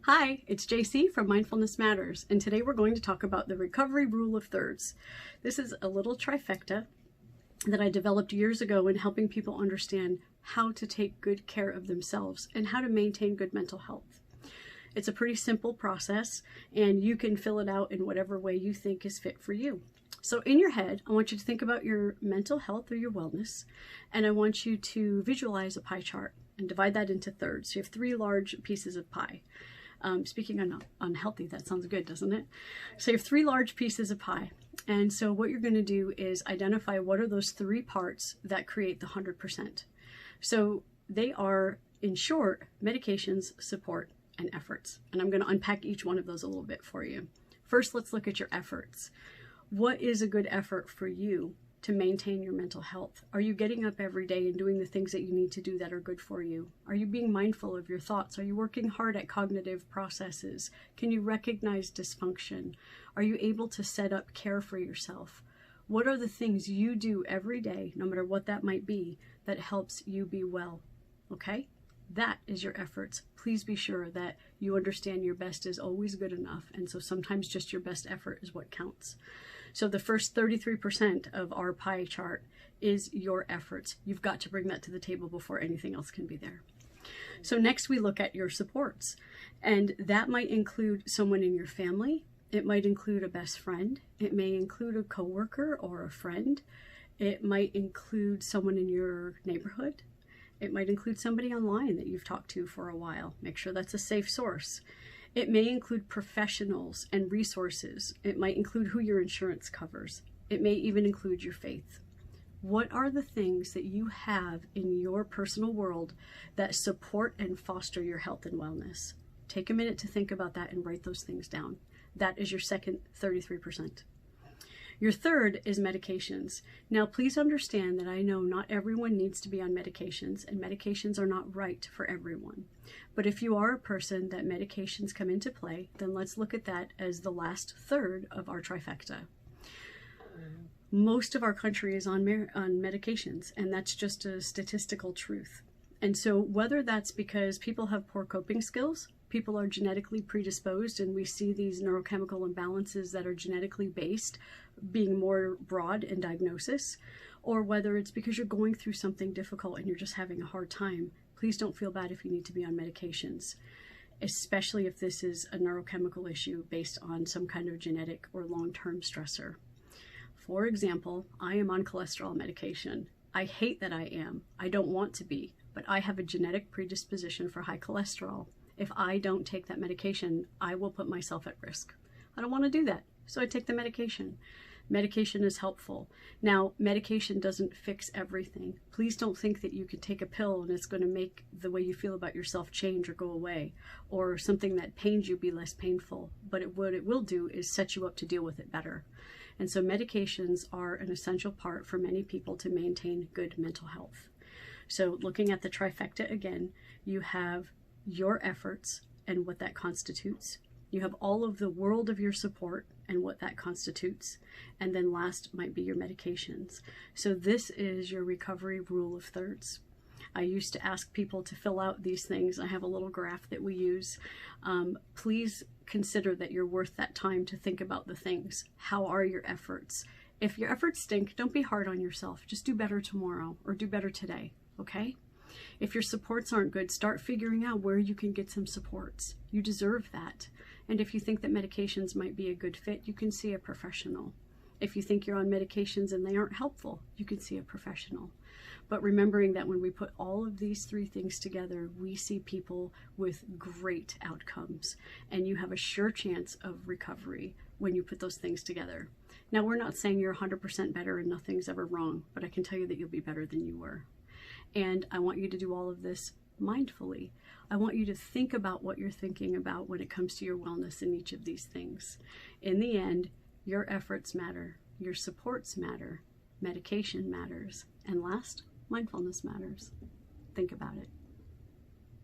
Hi, it's JC from Mindfulness Matters, and today we're going to talk about the recovery rule of thirds. This is a little trifecta that I developed years ago in helping people understand how to take good care of themselves and how to maintain good mental health. It's a pretty simple process, and you can fill it out in whatever way you think is fit for you. So in your head, I want you to think about your mental health or your wellness, and I want you to visualize a pie chart and divide that into thirds. So you have 3 large pieces of pie. Speaking on unhealthy, that sounds good, doesn't it? So you have 3 large pieces of pie. And so what you're going to do is identify what are those 3 parts that create the 100%. So they are, in short, medications, support, and efforts. And I'm going to unpack each one of those a little bit for you. First, let's look at your efforts. What is a good effort for you to maintain your mental health? Are you getting up every day and doing the things that you need to do that are good for you? Are you being mindful of your thoughts? Are you working hard at cognitive processes? Can you recognize dysfunction? Are you able to set up care for yourself? What are the things you do every day, no matter what that might be, that helps you be well? Okay? That is your efforts. Please be sure that you understand your best is always good enough, and so sometimes just your best effort is what counts. So the first 33% of our pie chart is your efforts. You've got to bring that to the table before anything else can be there. So next we look at your supports, and that might include someone in your family. It might include a best friend. It may include a coworker or a friend. It might include someone in your neighborhood. It might include somebody online that you've talked to for a while. Make sure that's a safe source. It may include professionals and resources. It might include who your insurance covers. It may even include your faith. What are the things that you have in your personal world that support and foster your health and wellness? Take a minute to think about that and write those things down. That is your second 33%. Your third is medications. Now, please understand that I know not everyone needs to be on medications, and medications are not right for everyone. But if you are a person that medications come into play, then let's look at that as the last third of our trifecta. Most of our country is on medications, and that's just a statistical truth. And so whether that's because people have poor coping skills, people are genetically predisposed, and we see these neurochemical imbalances that are genetically based being more broad in diagnosis, or whether it's because you're going through something difficult and you're just having a hard time, please don't feel bad if you need to be on medications, especially if this is a neurochemical issue based on some kind of genetic or long-term stressor. For example, I am on cholesterol medication. I hate that I am. I don't want to be, but I have a genetic predisposition for high cholesterol. If I don't take that medication, I will put myself at risk. I don't want to do that, so I take the medication. Medication is helpful. Now, medication doesn't fix everything. Please don't think that you can take a pill and it's going to make the way you feel about yourself change or go away, or something that pains you be less painful. But what it will do is set you up to deal with it better. And so medications are an essential part for many people to maintain good mental health. So looking at the trifecta again, you have your efforts and what that constitutes. You have all of the world of your support and what that constitutes. And then last might be your medications. So this is your recovery rule of thirds. I used to ask people to fill out these things. I have a little graph that we use. Please consider that you're worth that time to think about the things. How are your efforts? If your efforts stink, don't be hard on yourself. Just do better tomorrow or do better today, okay? If your supports aren't good, start figuring out where you can get some supports. You deserve that. And if you think that medications might be a good fit, you can see a professional. If you think you're on medications and they aren't helpful, you can see a professional. But remembering that when we put all of these 3 things together, we see people with great outcomes. And you have a sure chance of recovery when you put those things together. Now, we're not saying you're 100% better and nothing's ever wrong, but I can tell you that you'll be better than you were. And I want you to do all of this mindfully. I want you to think about what you're thinking about when it comes to your wellness in each of these things. In the end, your efforts matter, your supports matter, medication matters, and last, mindfulness matters. Think about it.